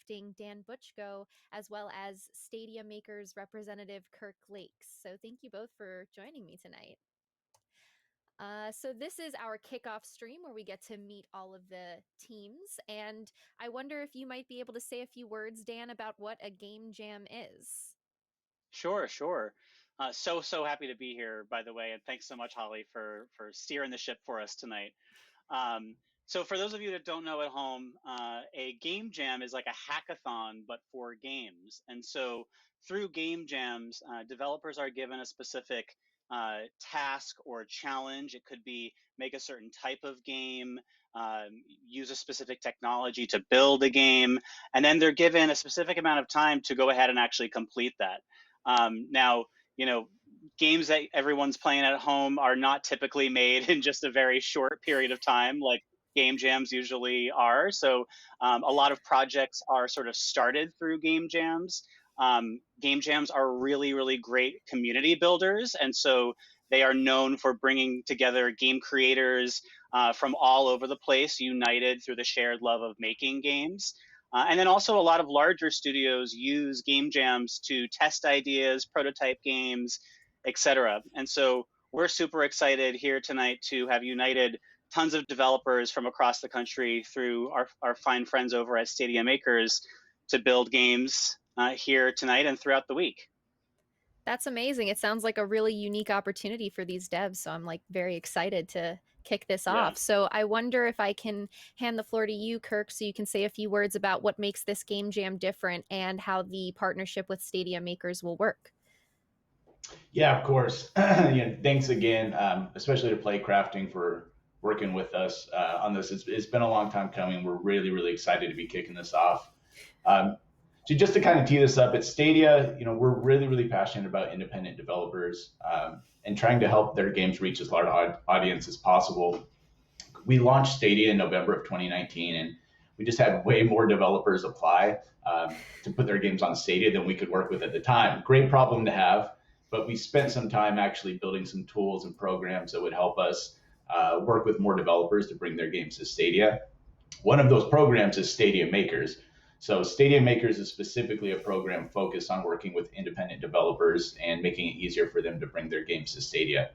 Playcrafting Dan Butchko, as well as Stadia Makers representative Kirk Lakes. So thank you both for joining me tonight. So this is our kickoff stream where we get to meet all of the teams, and I wonder if you might be able to say a few words, Dan, about what a game jam is. Sure, sure. So happy to be here, by the way, and thanks so much, Holly, for steering the ship for us tonight. Um, so for those of you that don't know at home, a game jam is like a hackathon, but for games. And so through game jams, developers are given a specific task or challenge. It could be make a certain type of game, use a specific technology to build a game, and then they're given a specific amount of time to go ahead and actually complete that. Now, you know, games that everyone's playing at home are not typically made in just a very short period of time like game jams usually are. So a lot of projects are sort of started through game jams. Game jams are really, really great community builders. And so they are known for bringing together game creators from all over the place, united through the shared love of making games. And then also a lot of larger studios use game jams to test ideas, prototype games, etc. And so we're super excited here tonight to have united tons of developers from across the country through our fine friends over at Stadia Makers to build games here tonight and throughout the week. That's amazing. It sounds like a really unique opportunity for these devs. So I'm like very excited to kick this Yeah. off. So I wonder if I can hand the floor to you, Kirk, so you can say a few words about what makes this game jam different and how the partnership with Stadia Makers will work. Yeah, of course. Thanks again, especially to Playcrafting for working with us on this. It's been a long time coming. We're really, really excited to be kicking this off. So just to kind of tee this up, at Stadia, we're really, really passionate about independent developers and trying to help their games reach as large audience as possible. We launched Stadia in November of 2019, and we just had way more developers apply to put their games on Stadia than we could work with at the time. Great problem to have, but we spent some time actually building some tools and programs that would help us work with more developers to bring their games to Stadia. One of those programs is Stadia Makers. So Stadia Makers is specifically a program focused on working with independent developers and making it easier for them to bring their games to Stadia.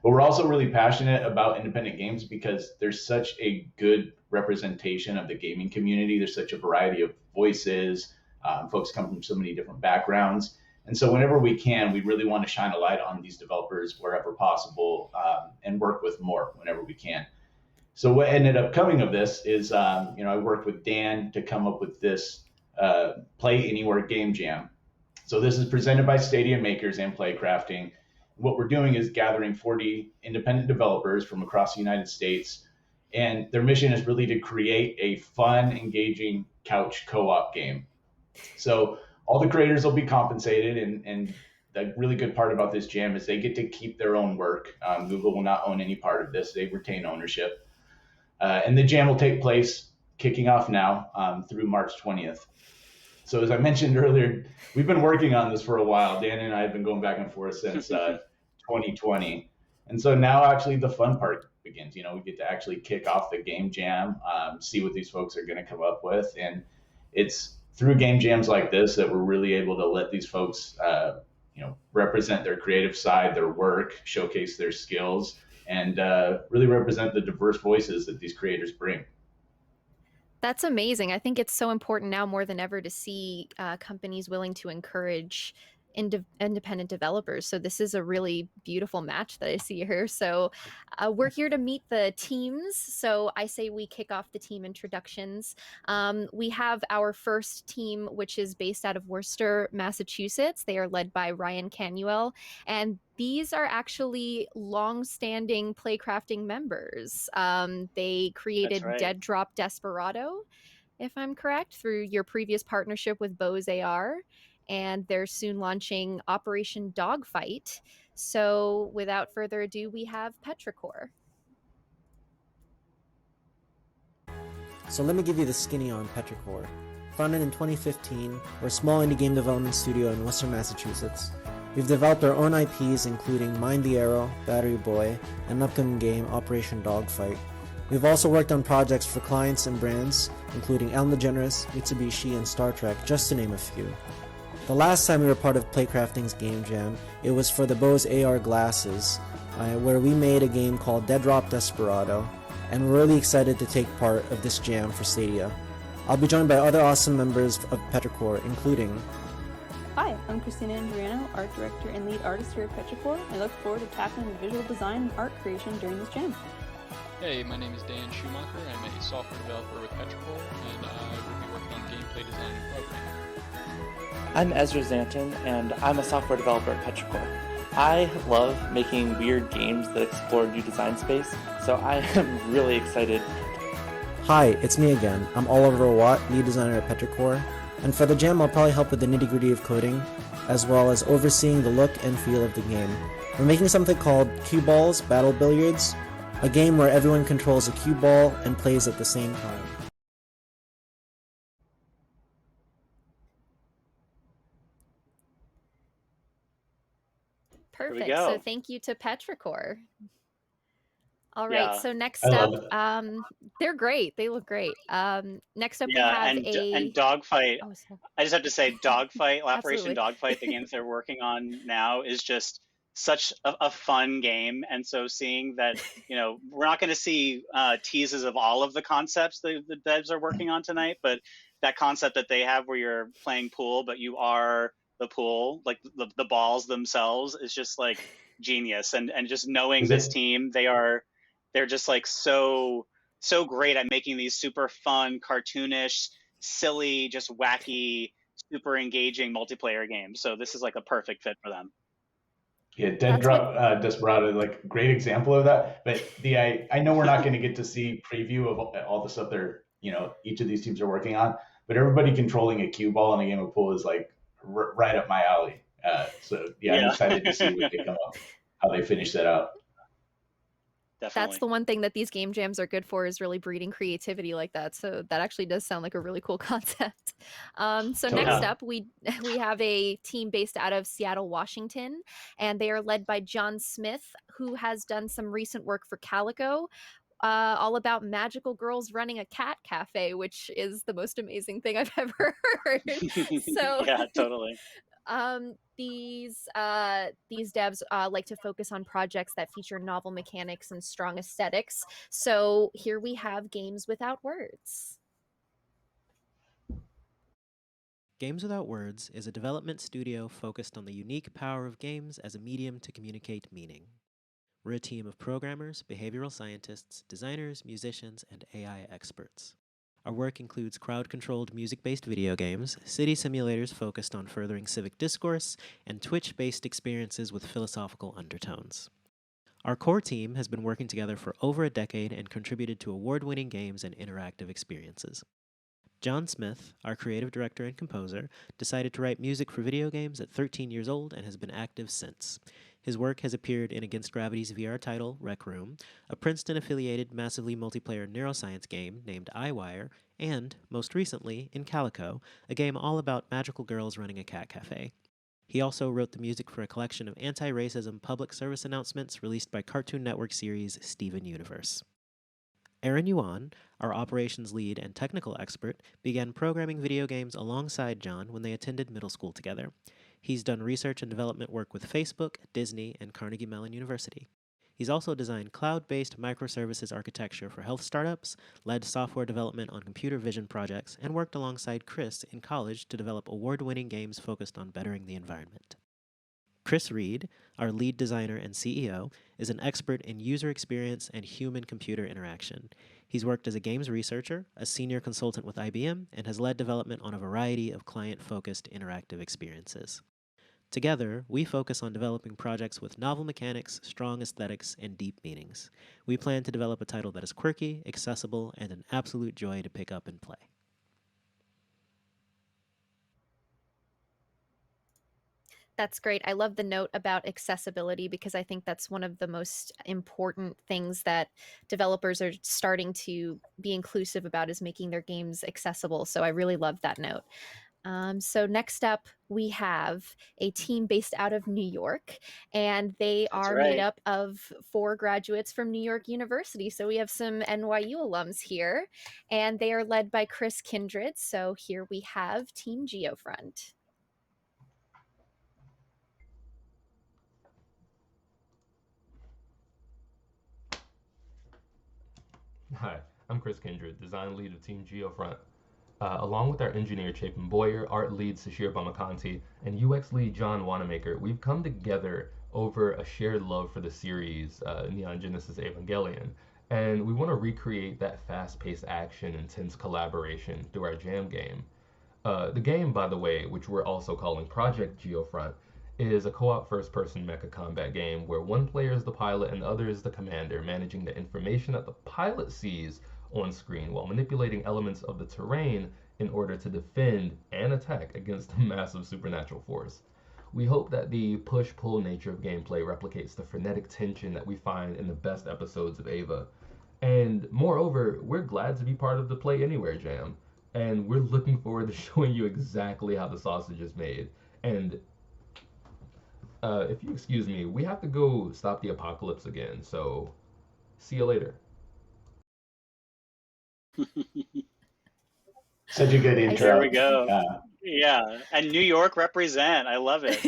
But we're also really passionate about independent games because there's such a good representation of the gaming community. There's such a variety of voices. Folks come from so many different backgrounds. And so whenever we can, we really want to shine a light on these developers wherever possible and work with more whenever we can. So what ended up coming of this is, I worked with Dan to come up with this Play Anywhere Game Jam. So this is presented by Stadia Makers and Playcrafting. What we're doing is gathering 40 independent developers from across the United States, and their mission is really to create a fun, engaging couch co-op game. So all the creators will be compensated, and the really good part about this jam is they get to keep their own work. Google will not own any part of this. They retain ownership. And the jam will take place kicking off now through March 20th. So as I mentioned earlier, we've been working on this for a while. Dan and I have been going back and forth since 2020. And so now actually the fun part begins. We get to actually kick off the game jam, see what these folks are going to come up with. And it's through game jams like this that we're really able to let these folks, represent their creative side, their work, showcase their skills, and really represent the diverse voices that these creators bring. That's amazing. I think it's so important now more than ever to see companies willing to encourage independent developers. So this is a really beautiful match that I see here. So we're here to meet the teams. So I say we kick off the team introductions. We have our first team, which is based out of Worcester, Massachusetts. They are led by Ryan Canuel, and these are actually long-standing Playcrafting members. They created Right. Dead Drop Desperado, if I'm correct, through your previous partnership with Bose AR, and they're soon launching Operation Dogfight. So without further ado, we have Petrichor. So let me give you the skinny on Petrichor. Founded in 2015, we're a small indie game development studio in Worcester, Massachusetts. We've developed our own IPs including Mind the Arrow, Battery Boy, and an upcoming game, Operation Dogfight. We've also worked on projects for clients and brands, including Ellen DeGeneres, Mitsubishi, and Star Trek, just to name a few. The last time we were part of Playcrafting's Game Jam, it was for the Bose AR glasses, where we made a game called Dead Drop Desperado, and we're really excited to take part of this jam for Stadia. I'll be joined by other awesome members of Petrichor, including... Hi, I'm Christina Andriano, Art Director and Lead Artist here at Petrichor. I look forward to tackling the visual design and art creation during this jam. Hey, my name is Dan Schumacher. I'm a software developer with Petrichor, and I will be working on gameplay design and programming. I'm Ezra Zanton, and I'm a software developer at Petrichor. I love making weird games that explore new design space, so I am really excited. Hi, it's me again. I'm Oliver Watt, lead designer at Petrichor, and for the jam I'll probably help with the nitty-gritty of coding, as well as overseeing the look and feel of the game. We're making something called Cue Balls Battle Billiards, a game where everyone controls a cue ball and plays at the same time. Perfect. go. So thank you to Petrichor. All right. Yeah. So next I up, love it. they're great. They look great. Next up, we Yeah, have and Dogfight. Oh, sorry. I just have to say, Dogfight, Operation Absolutely. Dogfight, the games they're working on now is just such a fun game. And so seeing that, we're not going to see teases of all of the concepts the devs are working on tonight, but that concept that they have where you're playing pool, but you are the pool, like the balls themselves, is just like genius. And just knowing Is this it? team, they're just like so great at making these super fun, cartoonish, silly, just wacky, super engaging multiplayer games. So this is like a perfect fit for them. Yeah, Dead That's what Drop Desperado, like great example of that. But I know we're not going to get to see preview of all the stuff they're each of these teams are working on. But everybody controlling a cue ball in a game of pool is like right up my alley. So yeah, I'm Yeah, excited to see what they come up, how they finish that out. that's definitely. the one thing that these game jams are good for, is really breeding creativity like that. So that actually does sound like a really cool concept. So Totally. next Yeah. up, we have a team based out of Seattle, Washington, and they are led by John Smith, who has done some recent work for Calico, all about magical girls running a cat cafe, which is the most amazing thing I've ever heard. So Yeah, totally. these devs like to focus on projects that feature novel mechanics and strong aesthetics. So here we have Games Without Words. Games Without Words is a development studio focused on the unique power of games as a medium to communicate meaning. We're a team of programmers, behavioral scientists, designers, musicians, and AI experts. Our work includes crowd-controlled music-based video games, city simulators focused on furthering civic discourse, and Twitch-based experiences with philosophical undertones. Our core team has been working together for over a decade and contributed to award-winning games and interactive experiences. John Smith, our creative director and composer, decided to write music for video games at 13 years old and has been active since. His work has appeared in Against Gravity's VR title, Rec Room, a Princeton-affiliated massively multiplayer neuroscience game named iWire, and, most recently, in Calico, a game all about magical girls running a cat cafe. He also wrote the music for a collection of anti-racism public service announcements released by Cartoon Network series Steven Universe. Aaron Yuan, our operations lead and technical expert, began programming video games alongside John when they attended middle school together. He's done research and development work with Facebook, Disney, and Carnegie Mellon University. He's also designed cloud-based microservices architecture for health startups, led software development on computer vision projects, and worked alongside Chris in college to develop award-winning games focused on bettering the environment. Chris Reed, our lead designer and CEO, is an expert in user experience and human-computer interaction. He's worked as a games researcher, a senior consultant with IBM, and has led development on a variety of client-focused interactive experiences. Together, we focus on developing projects with novel mechanics, strong aesthetics, and deep meanings. We plan to develop a title that is quirky, accessible, and an absolute joy to pick up and play. That's great. I love the note about accessibility, because I think that's one of the most important things that developers are starting to be inclusive about, is making their games accessible. So I really love that note. So next up, we have a team based out of New York, and they That's are made right. up of 4 graduates from New York University. So we have some NYU alums here, and they are led by Chris Kindred. So here we have Team Geofront. Hi, I'm Chris Kindred, design lead of Team Geofront. Along with our engineer Chapin Boyer, art lead Sashir Bamakanti, and UX lead John Wanamaker, we've come together over a shared love for the series Neon Genesis Evangelion. And we want to recreate that fast paced action, intense collaboration through our jam game. The game, by the way, which we're also calling Project Geofront, is a co-op first-person mecha combat game where one player is the pilot and the other is the commander, managing the information that the pilot sees on screen while manipulating elements of the terrain in order to defend and attack against a massive supernatural force. We hope that the push-pull nature of gameplay replicates the frenetic tension that we find in the best episodes of Ava. And moreover, we're glad to be part of the Play Anywhere Jam. And we're looking forward to showing you exactly how the sausage is made. And if you excuse me, we have to go stop the apocalypse again. So see you later. Such a good There we intro. go. Yeah, and New York represent. I love it.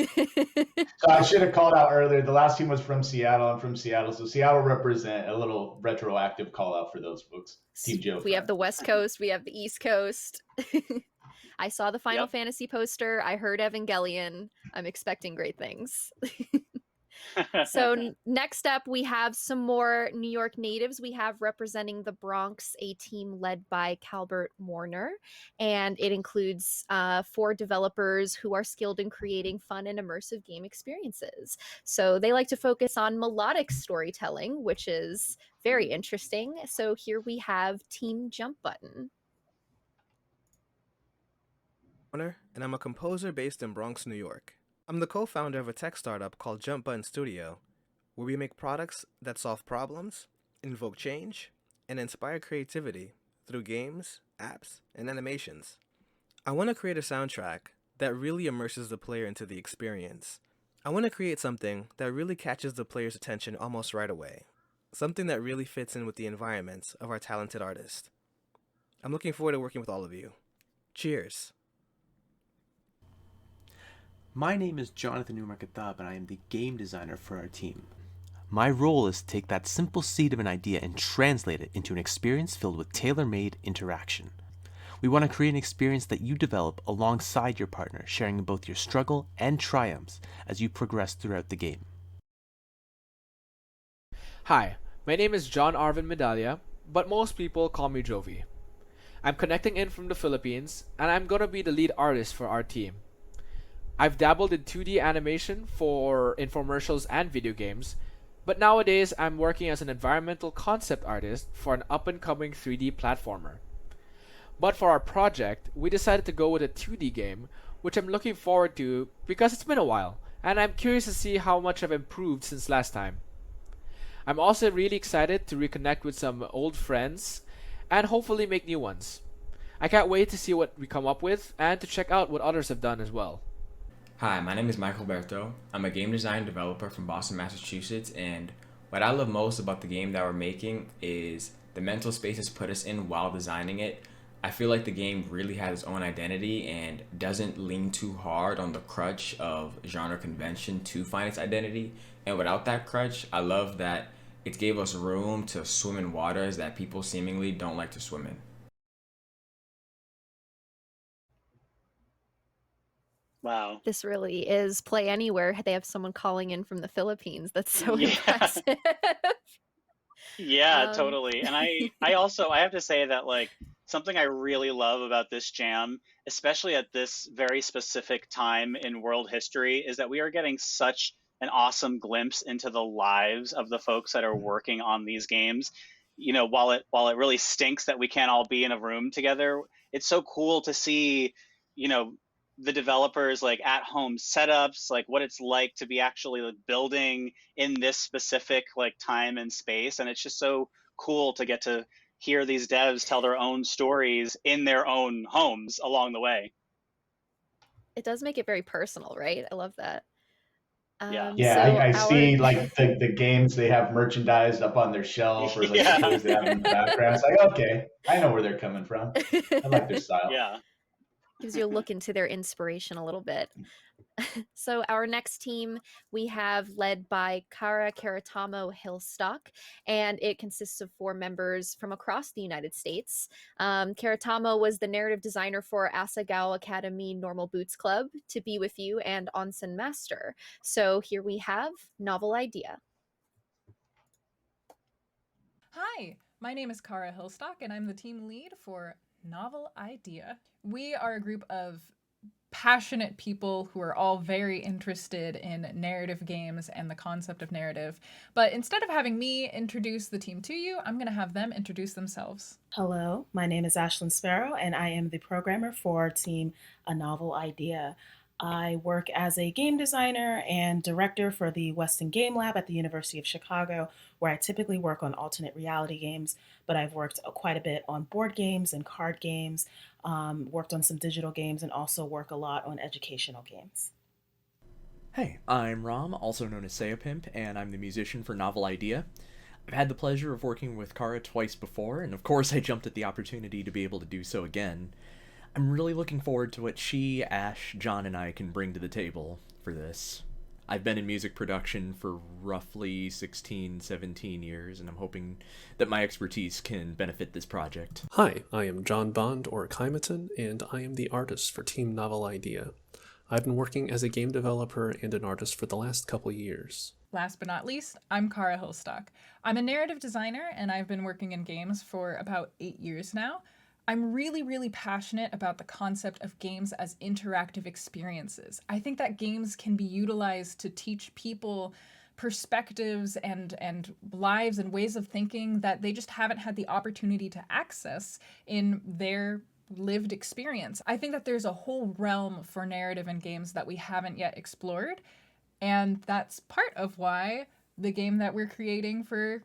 So I should have called out earlier. The last team was from Seattle. I'm from Seattle, so Seattle represent. A little retroactive call out for those folks. Team Joe. We have the West Coast, we have the East Coast. I saw the Final Fantasy poster. I heard Evangelion. I'm expecting great things. So next up, we have some more New York natives. We have representing the Bronx, a team led by Calbert Warner, and it includes 4 developers who are skilled in creating fun and immersive game experiences. So they like to focus on melodic storytelling, which is very interesting. So here we have Team Jump Button. And I'm a composer based in Bronx, New York. I'm the co-founder of a tech startup called Jump Button Studio, where we make products that solve problems, invoke change, and inspire creativity through games, apps, and animations. I want to create a soundtrack that really immerses the player into the experience. I want to create something that really catches the player's attention almost right away. Something that really fits in with the environment of our talented artist. I'm looking forward to working with all of you. Cheers. My name is Jonathan Umarkatab, and I am the game designer for our team. My role is to take that simple seed of an idea and translate it into an experience filled with tailor-made interaction. We want to create an experience that you develop alongside your partner, sharing both your struggle and triumphs as you progress throughout the game. Hi, my name is John Arvin Medallia, but most people call me Jovi. I'm connecting in from the Philippines, and I'm gonna be the lead artist for our team. I've dabbled in 2D animation for infomercials and video games, but nowadays I'm working as an environmental concept artist for an up-and-coming 3D platformer. But for our project, we decided to go with a 2D game, which I'm looking forward to because it's been a while, and I'm curious to see how much I've improved since last time. I'm also really excited to reconnect with some old friends and hopefully make new ones. I can't wait to see what we come up with and to check out what others have done as well. Hi, my name is Michael Berto. I'm a game design developer from Boston, Massachusetts, and what I love most about the game that we're making is the mental space it's put us in while designing it. I feel like the game really has its own identity and doesn't lean too hard on the crutch of genre convention to find its identity. And without that crutch, I love that it gave us room to swim in waters that people seemingly don't like to swim in. Wow. This really is Play Anywhere. They have someone calling in from the Philippines. That's so impressive. Yeah, totally. And I also I have to say that like something I really love about this jam, especially at this very specific time in world history, is that we are getting such an awesome glimpse into the lives of the folks that are working on these games. You know, while it really stinks that we can't all be in a room together, it's so cool to see, you know, the developers like at home setups, like what it's like to be actually like building in this specific like time and space. And it's just so cool to get to hear these devs tell their own stories in their own homes along the way. It does make it very personal, right? I love that. Yeah. Yeah, So I our see like the games they have merchandise up on their shelf or like the Yeah. toys they have in the background. It's like, okay, I know where they're coming from. I like their style. Yeah. gives you a look into their inspiration a little bit. So our next team we have led by Kara Karatamo Hillstock, and it consists of 4 members from across the United States. Karatamo was the narrative designer for Asagao Academy Normal Boots Club, To Be With You, and Onsen Master. So here we have Novel Idea. Hi, my name is Kara Hillstock, and I'm the team lead for Novel Idea. We are a group of passionate people who are all very interested in narrative games and the concept of narrative. But instead of having me introduce the team to you, I'm going to have them introduce themselves. Hello, my name is Ashlyn Sparrow, and I am the programmer for Team A Novel Idea. I work as a game designer and director for the Weston Game Lab at the University of Chicago, where I typically work on alternate reality games, but I've worked quite a bit on board games and card games, worked on some digital games, and also work a lot on educational games. Hey, I'm Ram, also known as Sayapimp, and I'm the musician for Novel Idea. I've had the pleasure of working with Kara twice before, and of course I jumped at the opportunity to be able to do so again. I'm really looking forward to what she, Ash, John, and I can bring to the table for this. I've been in music production for roughly 16, 17 years, and I'm hoping that my expertise can benefit this project. Hi, I am John Bond, or Kaimaton, and I am the artist for Team Novel Idea. I've been working as a game developer and an artist for the last couple years. Last but not least, I'm Kara Hillstock. I'm a narrative designer, and I've been working in games for about 8 years now. I'm really passionate about the concept of games as interactive experiences. I think that games can be utilized to teach people perspectives and lives and ways of thinking that they just haven't had the opportunity to access in their lived experience. I think that there's a whole realm for narrative in games that we haven't yet explored, and that's part of why the game that we're creating for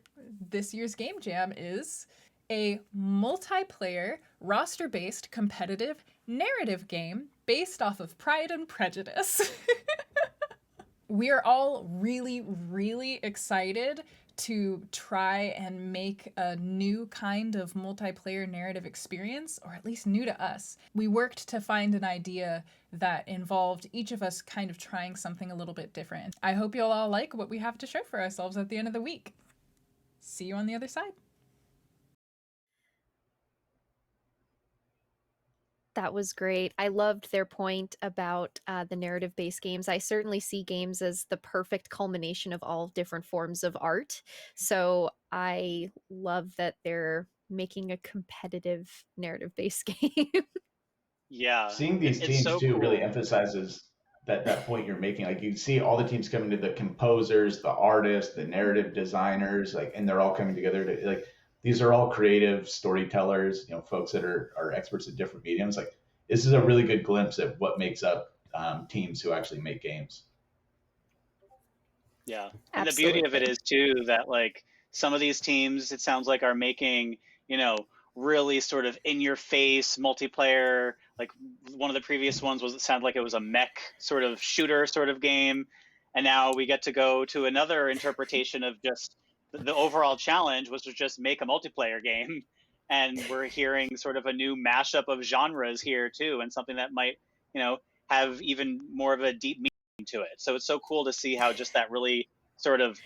this year's Game Jam is a multiplayer, roster-based, competitive narrative game based off of Pride and Prejudice. We are all really excited to try and make a new kind of multiplayer narrative experience, or at least new to us. We worked to find an idea that involved each of us kind of trying something a little bit different. I hope you'll all like what we have to show for ourselves at the end of the week. See you on the other side. That was great. I loved their point about the narrative-based games. I certainly see games as the perfect culmination of all different forms of art. So I love that they're making a competitive narrative-based game. Yeah. Seeing these It's teams so too really cool. emphasizes that point you're making. Like you see all the teams coming to the composers, the artists, the narrative designers, like, and they're all coming together to like these are all creative storytellers, folks that are experts in different mediums. Like this is a really good glimpse at what makes up teams who actually make games. Yeah. And the beauty of it Absolutely. is too that like some of these teams it sounds like are making, really sort of in your face multiplayer. Like one of the previous ones was it sounded like it was a mech sort of shooter sort of game. And now we get to go to another interpretation of just the overall challenge, which was just make a multiplayer game. And we're hearing sort of a new mashup of genres here too, and something that might, have even more of a deep meaning to it. So it's so cool to see how just that really sort of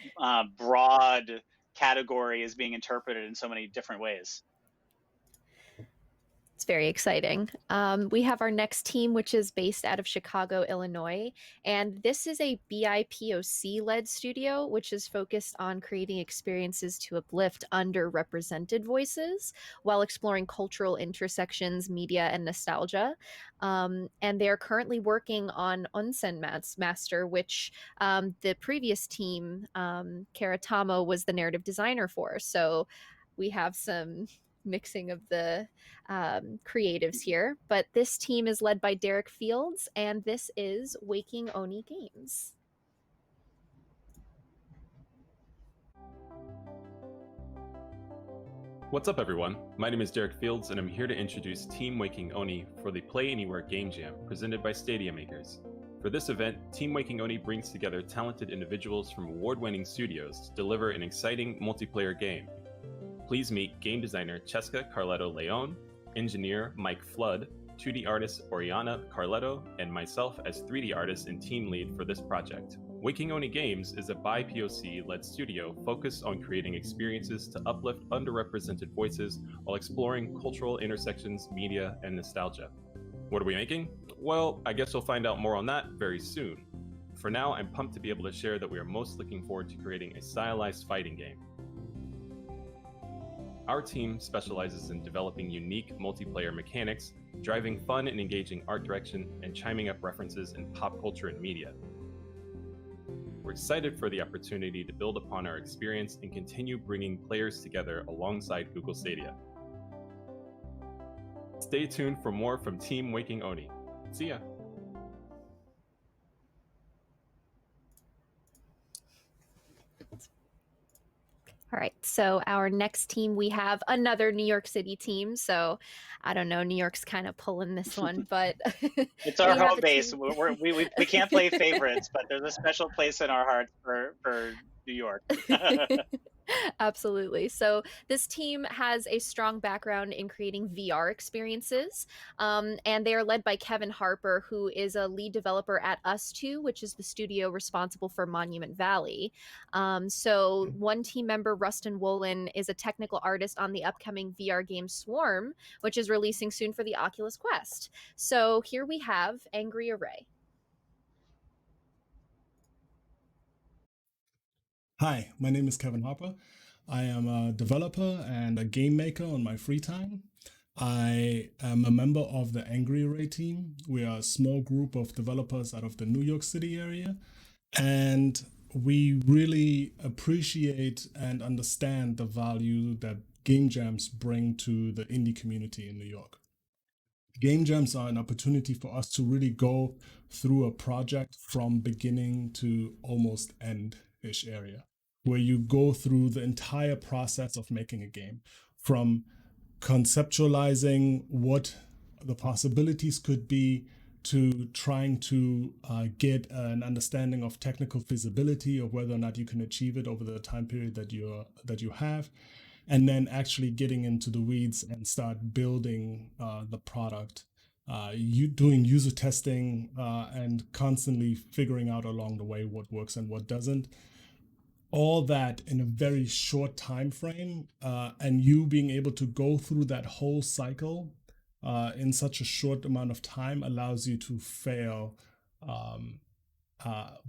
broad category is being interpreted in so many different ways. It's very exciting. We have our next team, which is based out of Chicago, Illinois. And this is a BIPOC led studio, which is focused on creating experiences to uplift underrepresented voices while exploring cultural intersections, media, and nostalgia. And they are currently working on Onsen Master, which the previous team, Karatamo, was the narrative designer for. So we have some mixing of the creatives here, but this team is led by Derek Fields, and this is Waking Oni Games. What's up, everyone? My name is Derek Fields, and I'm here to introduce Team Waking Oni for the Play Anywhere Game Jam presented by Stadia Makers. For this event, Team Waking Oni brings together talented individuals from award-winning studios to deliver an exciting multiplayer game. Please meet game designer Cheska Carletto Leon, engineer Mike Flood, 2D artist Oriana Carletto, and myself as 3D artist and team lead for this project. Waking Oni Games is a bi-POC-led studio focused on creating experiences to uplift underrepresented voices while exploring cultural intersections, media, and nostalgia. What are we making? Well, I guess we'll find out more on that very soon. For now, I'm pumped to be able to share that we are most looking forward to creating a stylized fighting game. Our team specializes in developing unique multiplayer mechanics, driving fun and engaging art direction, and chiming up references in pop culture and media. We're excited for the opportunity to build upon our experience and continue bringing players together alongside Google Stadia. Stay tuned for more from Team Waking Oni. See ya! All right, so our next team, we have another New York City team. So I don't know, New York's kind of pulling this one, but it's our we have home a base. team. We can't play favorites, but there's a special place in our hearts for New York. Absolutely. So this team has a strong background in creating VR experiences, and they are led by Kevin Harper, who is a lead developer at Us2, which is the studio responsible for Monument Valley. So one team member, Rustin Wolin, is a technical artist on the upcoming VR game Swarm, which is releasing soon for the Oculus Quest. So here we have Angry Array. Hi, my name is Kevin Harper. I am a developer and a game maker on my free time. I am a member of the Angry Array team. We are a small group of developers out of the New York City area, and we really appreciate and understand the value that game jams bring to the indie community in New York. Game jams are an opportunity for us to really go through a project from beginning to almost end-ish area, where you go through the entire process of making a game, from conceptualizing what the possibilities could be to trying to get an understanding of technical feasibility of whether or not you can achieve it over the time period that you have, and then actually getting into the weeds and start building the product. You doing user testing and constantly figuring out along the way what works and what doesn't. All that in a very short time frame, and you being able to go through that whole cycle in such a short amount of time allows you to fail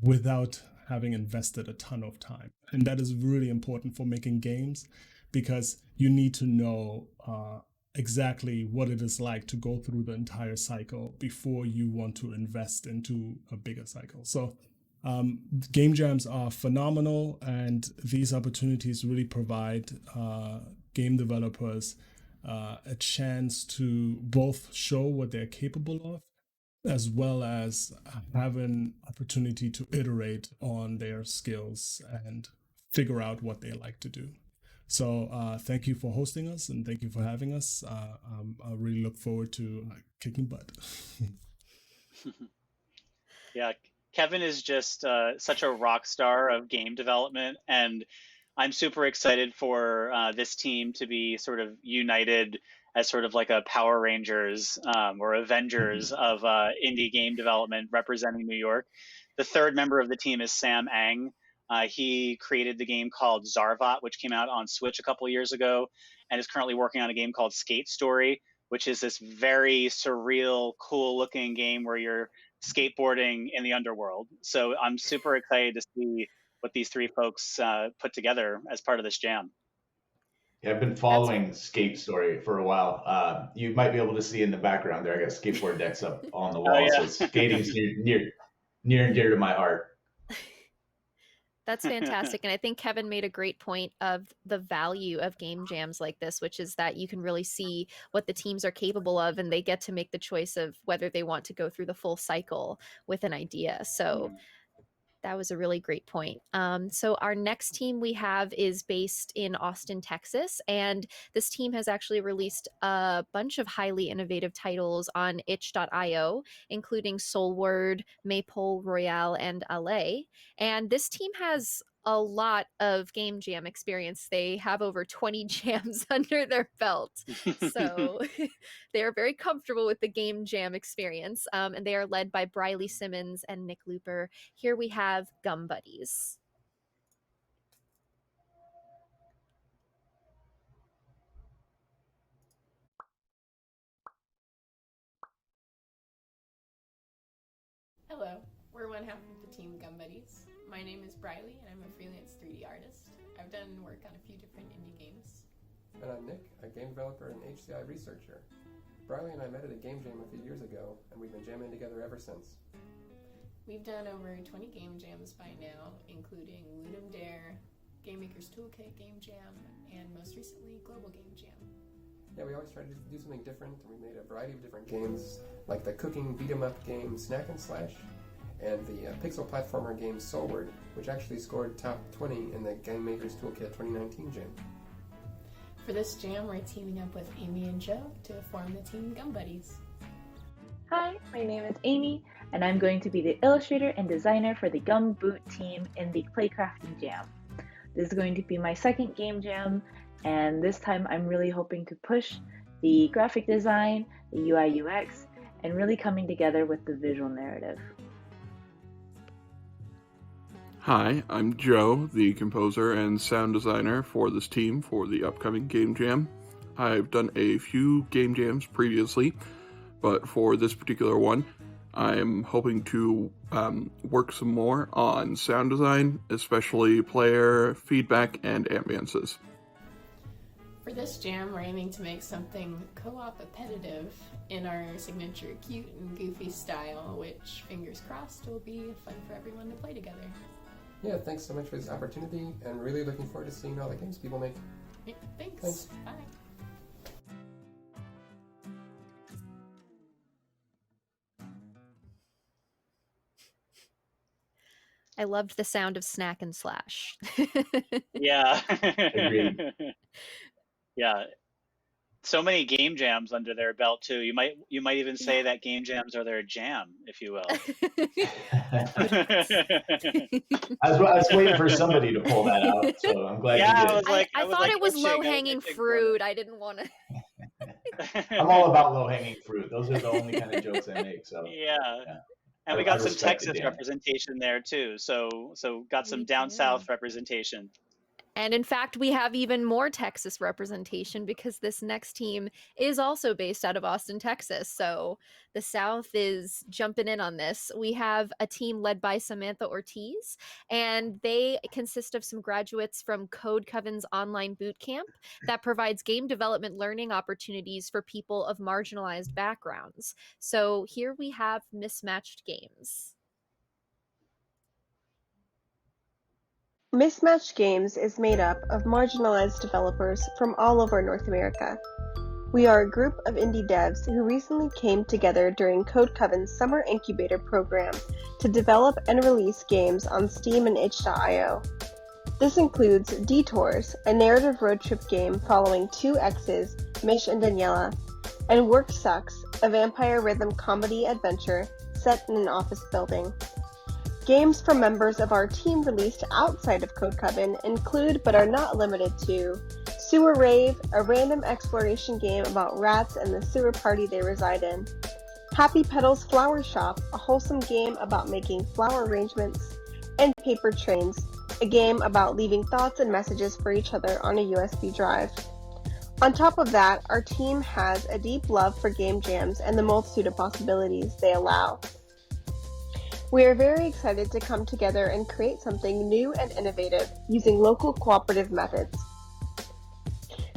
without having invested a ton of time. And that is really important for making games, because you need to know exactly what it is like to go through the entire cycle before you want to invest into a bigger cycle. So game jams are phenomenal, and these opportunities really provide game developers a chance to both show what they're capable of, as well as have an opportunity to iterate on their skills and figure out what they like to do. So thank you for hosting us, and thank you for having us. I really look forward to kicking butt. Yeah, Kevin is just such a rock star of game development, and I'm super excited for this team to be sort of united as sort of like a Power Rangers or Avengers of indie game development representing New York. The third member of the team is Sam Ang. He created the game called Zarvat, which came out on Switch a couple of years ago, and is currently working on a game called Skate Story, which is this very surreal, cool-looking game where you're skateboarding in the underworld. So I'm super excited to see what these three folks put together as part of this jam. Yeah, I've been following Skate Story for a while. You might be able to see in the background there. I got skateboard decks up on the wall, Oh, yeah. so skating's near and dear to my heart. That's fantastic. And I think Kevin made a great point of the value of game jams like this, which is that you can really see what the teams are capable of, and they get to make the choice of whether they want to go through the full cycle with an idea. So That was a really great point. So our next team we have is based in Austin, Texas, and this team has actually released a bunch of highly innovative titles on itch.io, including Soulward, Maypole Royale, and LA. And this team has a lot of game jam experience. They have over 20 jams under their belt. So they are very comfortable with the game jam experience. And they are led by Briley Simmons and Nick Looper. Here we have Gum Buddies. Hello, we're one half of the team Gum Buddies. My name is Briley and I'm a freelance 3D artist. I've done work on a few different indie games. And I'm Nick, a game developer and HCI researcher. Briley and I met at a game jam a few years ago, and we've been jamming together ever since. We've done over 20 game jams by now, including Ludum Dare, Game Maker's Toolkit Game Jam, and most recently, Global Game Jam. Yeah, we always try to do something different, and we made a variety of different games, like the cooking beat-em-up game Snack and Slash, and the pixel platformer game Soulward, which actually scored top 20 in the Game Maker's Toolkit 2019 jam. For this jam, we're teaming up with Amy and Joe to form the team Gum Buddies. Hi, my name is Amy, and I'm going to be the illustrator and designer for the Gum Boot team in the Playcrafting Jam. This is going to be my second game jam, and this time I'm really hoping to push the graphic design, the UI UX, and really coming together with the visual narrative. Hi, I'm Joe, the composer and sound designer for this team for the upcoming Game Jam. I've done a few Game Jams previously, but for this particular one, I'm hoping to work some more on sound design, especially player feedback and ambiances. For this jam, we're aiming to make something co-op repetitive in our signature cute and goofy style, which, fingers crossed, will be fun for everyone to play together. Yeah, thanks so much for this opportunity, and really looking forward to seeing all the games people make. Yeah, thanks. Bye. I loved the sound of Snack and Slash. Yeah. Agreed. Yeah. So many game jams under their belt too. You might even say that game jams are their jam, if you will. I was waiting for somebody to pull that out, so I'm glad you did. I thought it was low-hanging fruit. I didn't want to. I'm all about low-hanging fruit. Those are the only kind of jokes I make. So yeah. And I we got some respect it, Texas Dan. representation there too. So got some down south representation. And in fact, we have even more Texas representation because this next team is also based out of Austin, Texas. So the South is jumping in on this. We have a team led by Samantha Ortiz, and they consist of some graduates from Code Coven's online boot camp that provides game development learning opportunities for people of marginalized backgrounds. So here we have Mismatched Games. Mismatched Games is made up of marginalized developers from all over North America. We are a group of indie devs who recently came together during Code Coven's Summer Incubator program to develop and release games on Steam and itch.io. This includes Detours, a narrative road trip game following two exes, Mish and Daniela, and Work Sucks, a vampire rhythm comedy adventure set in an office building. Games from members of our team released outside of Code Coven include, but are not limited to, Sewer Rave, a random exploration game about rats and the sewer party they reside in, Happy Petals Flower Shop, a wholesome game about making flower arrangements, and Paper Trains, a game about leaving thoughts and messages for each other on a USB drive. On top of that, our team has a deep love for game jams and the multitude of possibilities they allow. We are very excited to come together and create something new and innovative using local cooperative methods.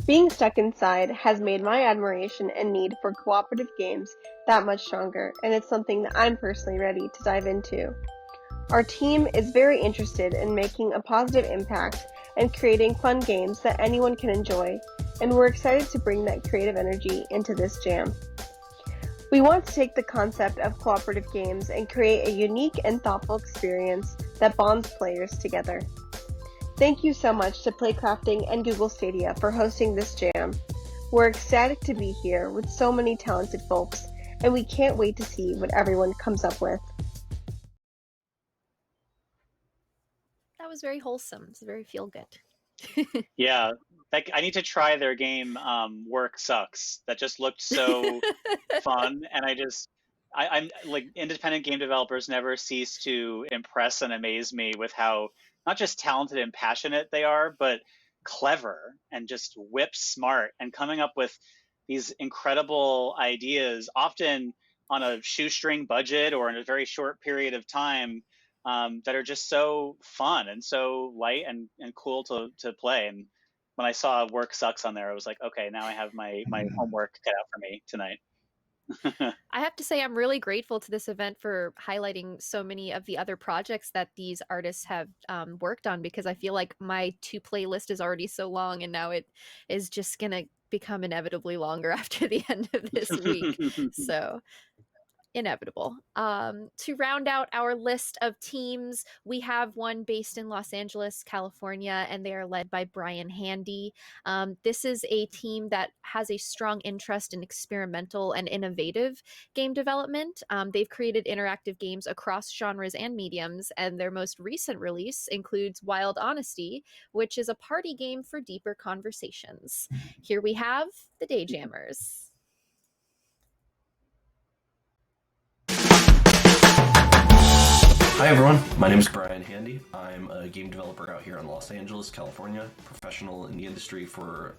Being stuck inside has made my admiration and need for cooperative games that much stronger, and it's something that I'm personally ready to dive into. Our team is very interested in making a positive impact and creating fun games that anyone can enjoy, and we're excited to bring that creative energy into this jam. We want to take the concept of cooperative games and create a unique and thoughtful experience that bonds players together. Thank you so much to Playcrafting and Google Stadia for hosting this jam. We're ecstatic to be here with so many talented folks, and we can't wait to see what everyone comes up with. That was very wholesome. It's very feel good. Yeah, like I need to try their game. Work Sucks. That just looked so fun, and I'm like independent game developers never cease to impress and amaze me with how not just talented and passionate they are, but clever and just whip smart and coming up with these incredible ideas, often on a shoestring budget or in a very short period of time, that are just so fun and so light and cool to play. And when I saw Work Sucks on there, I was like, okay, now I have my homework cut out for me tonight. I have to say, I'm really grateful to this event for highlighting so many of the other projects that these artists have worked on, because I feel like my to play list is already so long, and now it is just going to become inevitably longer after the end of this week. So inevitable. To round out our list of teams, we have one based in Los Angeles, California, and they are led by Brian Handy. This is a team that has a strong interest in experimental and innovative game development. They've created interactive games across genres and mediums, and their most recent release includes Wild Honesty, which is a party game for deeper conversations. Here we have the Dayjammers. Hi everyone, my name is Brian Handy. I'm a game developer out here in Los Angeles, California, professional in the industry for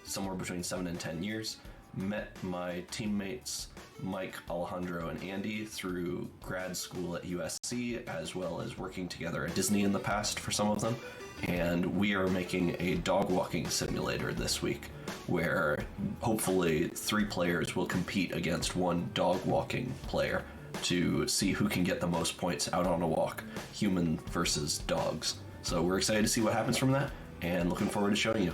somewhere between 7 and 10 years. Met my teammates Mike, Alejandro, and Andy through grad school at USC, as well as working together at Disney in the past for some of them. And we are making a dog walking simulator this week, where hopefully 3 players will compete against one dog walking player to see who can get the most points out on a walk, human versus dogs. So we're excited to see what happens from that, and looking forward to showing you.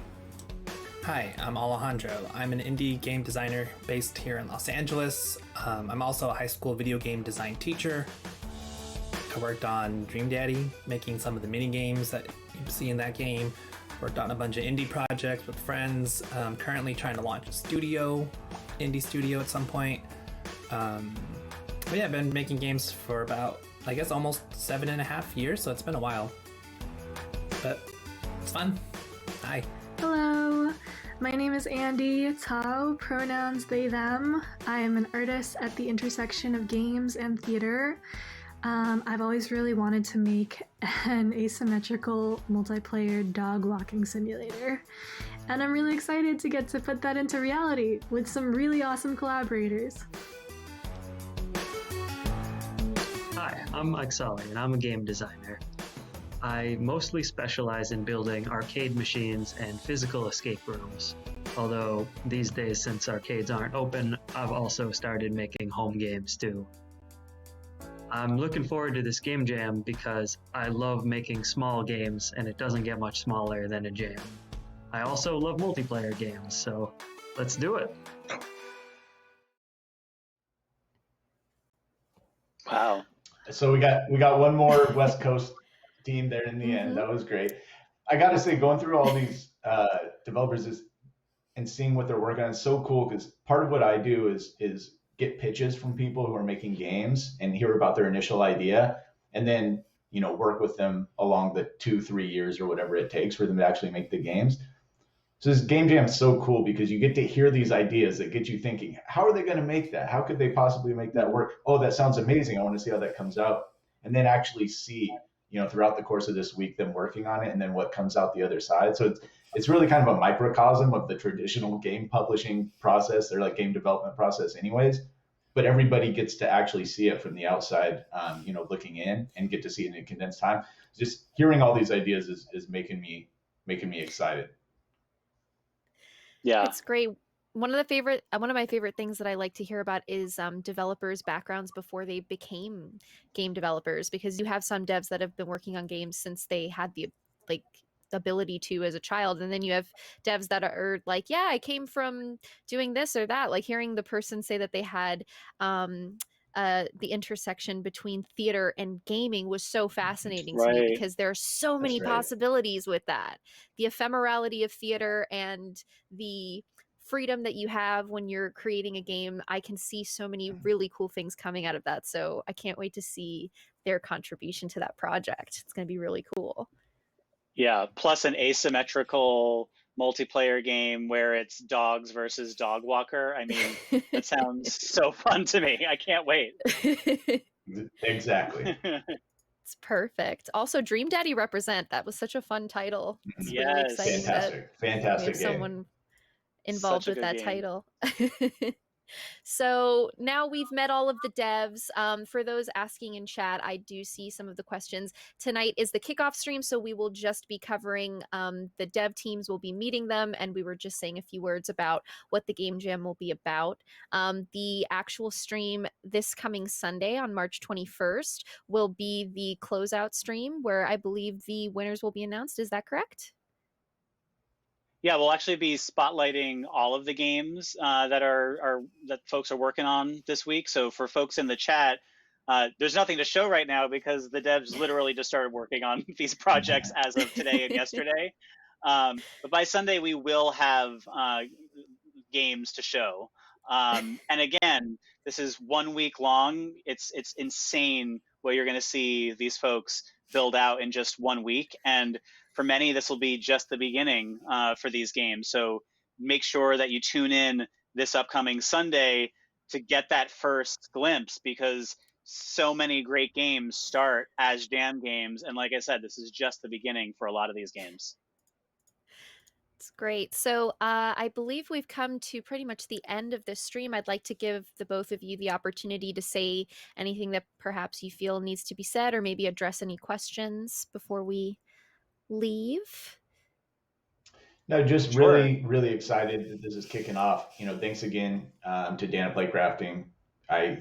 Hi, I'm Alejandro. I'm an indie game designer based here in Los Angeles. I'm also a high school video game design teacher. I worked on Dream Daddy, making some of the mini games that you see in that game. Worked on a bunch of indie projects with friends. Currently trying to launch a indie studio at some point. But yeah, I've been making games for about, I guess, almost 7.5 years, so it's been a while. But it's fun. Hi. Hello, my name is Andy Tao, pronouns they, them. I am an artist at the intersection of games and theater. I've always really wanted to make an asymmetrical multiplayer dog walking simulator. And I'm really excited to get to put that into reality with some really awesome collaborators. Hi, I'm Mike Sully, and I'm a game designer. I mostly specialize in building arcade machines and physical escape rooms. Although these days, since arcades aren't open, I've also started making home games too. I'm looking forward to this game jam because I love making small games, and it doesn't get much smaller than a jam. I also love multiplayer games, so let's do it. Wow. So we got one more West Coast team there in the end. That was great. I got to say, going through all these developers and seeing what they're working on is so cool, because part of what I do is get pitches from people who are making games and hear about their initial idea, and then work with them along the 2-3 years or whatever it takes for them to actually make the games. So this game jam is so cool because you get to hear these ideas that get you thinking, how are they going to make that? How could they possibly make that work? Oh, that sounds amazing. I want to see how that comes out. And then actually see, throughout the course of this week, them working on it, and then what comes out the other side. So it's really kind of a microcosm of the traditional game publishing process. They're like game development process anyways, but everybody gets to actually see it from the outside, looking in, and get to see it in a condensed time. Just hearing all these ideas is making me excited. Yeah. It's great. One of my favorite things that I like to hear about is developers' backgrounds before they became game developers, because you have some devs that have been working on games since they had the ability to as a child, and then you have devs that are like, yeah, I came from doing this or that. Like hearing the person say that they had the intersection between theater and gaming was so fascinating to me, Right. because there are so many That's right. possibilities with that. The ephemerality of theater and the freedom that you have when you're creating a game. I can see so many really cool things coming out of that. So I can't wait to see their contribution to that project. It's going to be really cool. Yeah, plus an asymmetrical multiplayer game where it's dogs versus dog walker. I mean, that sounds so fun to me. I can't wait. Exactly. It's perfect. Also, Dream Daddy represent. That was such a fun title. It's really Yes. exciting that we Fantastic have game. someone involved Such a with good that game. title. So now we've met all of the devs. For those asking in chat, I do see some of the questions. Tonight is the kickoff stream, so we will just be covering the dev teams. We'll be meeting them, and we were just saying a few words about what the game jam will be about. The actual stream this coming Sunday on March 21st will be the closeout stream, where I believe the winners will be announced. Is that correct? Yeah, we'll actually be spotlighting all of the games that folks are working on this week. So for folks in the chat, there's nothing to show right now because the devs literally just started working on these projects as of today and yesterday. But by Sunday, we will have games to show. And again, this is 1 week long. It's insane what you're going to see these folks build out in just 1 week. And for many, this will be just the beginning for these games. So make sure that you tune in this upcoming Sunday to get that first glimpse, because so many great games start as jam games. And like I said, this is just the beginning for a lot of these games. It's great. So I believe we've come to pretty much the end of this stream. I'd like to give the both of you the opportunity to say anything that perhaps you feel needs to be said, or maybe address any questions before we leave. No, just Sure. really excited that this is kicking off. Thanks again to Dana Playcrafting. I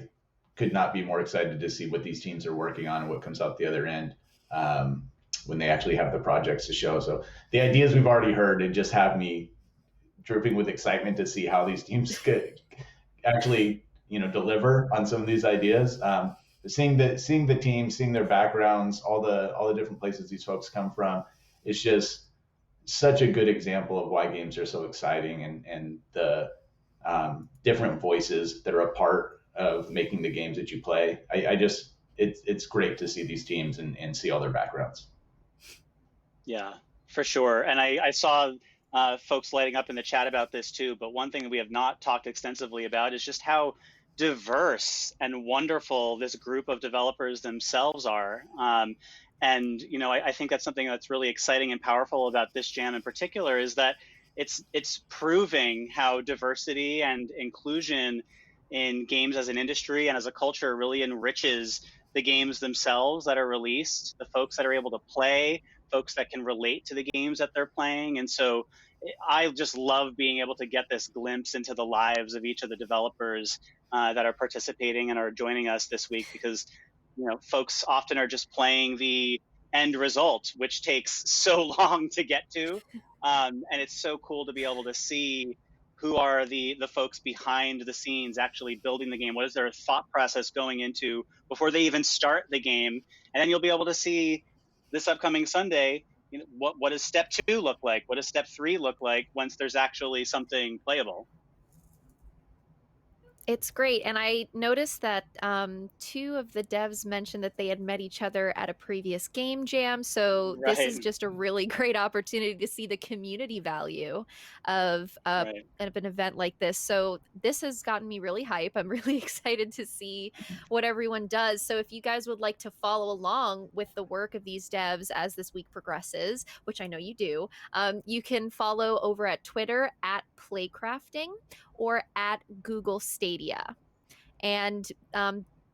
could not be more excited to see what these teams are working on and what comes out the other end when they actually have the projects to show. So the ideas we've already heard, and just have me dripping with excitement to see how these teams could actually deliver on some of these ideas. Seeing the team, seeing their backgrounds, all the different places these folks come from, it's just such a good example of why games are so exciting, and the different voices that are a part of making the games that you play. It's great to see these teams and see all their backgrounds. Yeah, for sure. And I saw folks lighting up in the chat about this too. But one thing that we have not talked extensively about is just how diverse and wonderful this group of developers themselves are. And I think that's something that's really exciting and powerful about this jam in particular, is that it's proving how diversity and inclusion in games as an industry and as a culture really enriches the games themselves that are released, the folks that are able to play, folks that can relate to the games that they're playing. And so I just love being able to get this glimpse into the lives of each of the developers that are participating and are joining us this week, because folks often are just playing the end result, which takes so long to get to. And it's so cool to be able to see who are the folks behind the scenes actually building the game. What is their thought process going into before they even start the game? And then you'll be able to see this upcoming Sunday, what does step 2 look like? What does step 3 look like once there's actually something playable? It's great. And I noticed that 2 of the devs mentioned that they had met each other at a previous game jam. So this is Right. just a really great opportunity to see the community value of Right. an event like this. So this has gotten me really hype. I'm really excited to see what everyone does. So if you guys would like to follow along with the work of these devs as this week progresses, which I know you do, you can follow over at Twitter at Playcrafting or at Google Stadia. And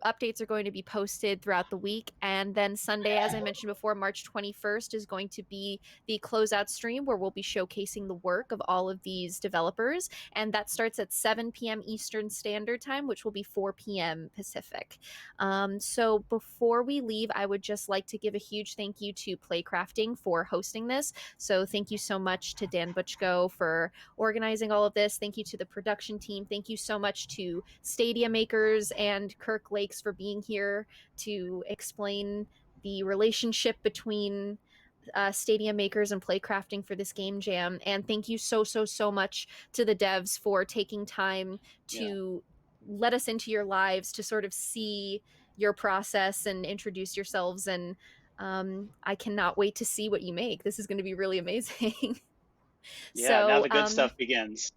updates are going to be posted throughout the week. And then Sunday, as I mentioned before, March 21st is going to be the closeout stream, where we'll be showcasing the work of all of these developers. And that starts at 7 p.m. Eastern Standard Time, which will be 4 p.m. Pacific. So before we leave, I would just like to give a huge thank you to Playcrafting for hosting this. So thank you so much to Dan Butchko for organizing all of this. Thank you to the production team. Thank you so much to Stadia Makers and Kirk Lake thanks for being here to explain the relationship between Stadia Makers and Playcrafting for this game jam. And thank you so much to the devs for taking time to let us into your lives to sort of see your process and introduce yourselves. And I cannot wait to see what you make. This is going to be really amazing. Yeah, now So the good stuff begins.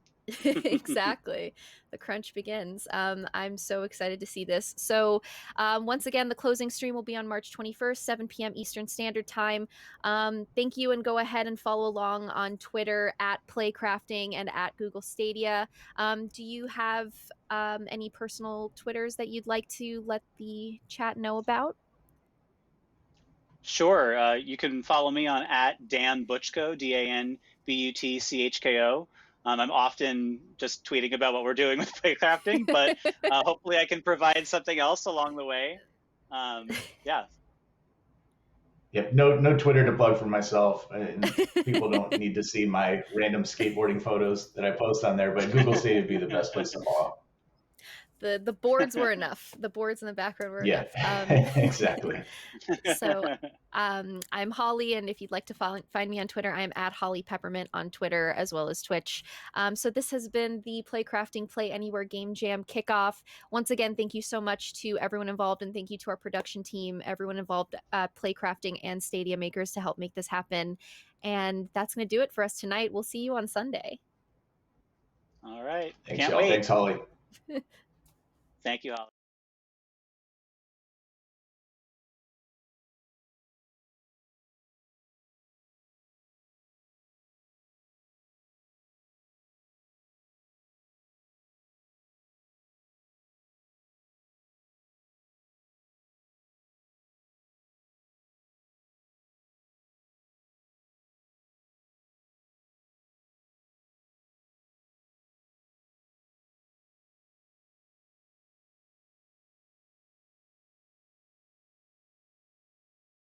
exactly, the crunch begins. I'm so excited to see this. So once again, the closing stream will be on March 21st, 7 p.m. Eastern Standard Time. Thank you, and go ahead and follow along on Twitter at Playcrafting and at Google Stadia. Do you have any personal Twitters that you'd like to let the chat know about? Sure. You can follow me on at Dan Butchko, DanButchko. I'm often just tweeting about what we're doing with playcrafting, but hopefully I can provide something else along the way. Yeah. Yep, no Twitter to plug for myself. And people don't need to see my random skateboarding photos that I post on there, but Google Stadia would be the best place to follow. The boards were enough. The boards in the background were Yeah, enough. exactly. So I'm Holly, and if you'd like to find me on Twitter, I'm at Holly Peppermint on Twitter as well as Twitch. So this has been the Playcrafting Play Anywhere Game Jam kickoff. Once again, thank you so much to everyone involved, and thank you to our production team, everyone involved at Playcrafting and Stadia Makers to help make this happen. And that's going to do it for us tonight. We'll see you on Sunday. All right. Thanks, Can't y'all. wait. Thanks, Holly. Thank you, Holly.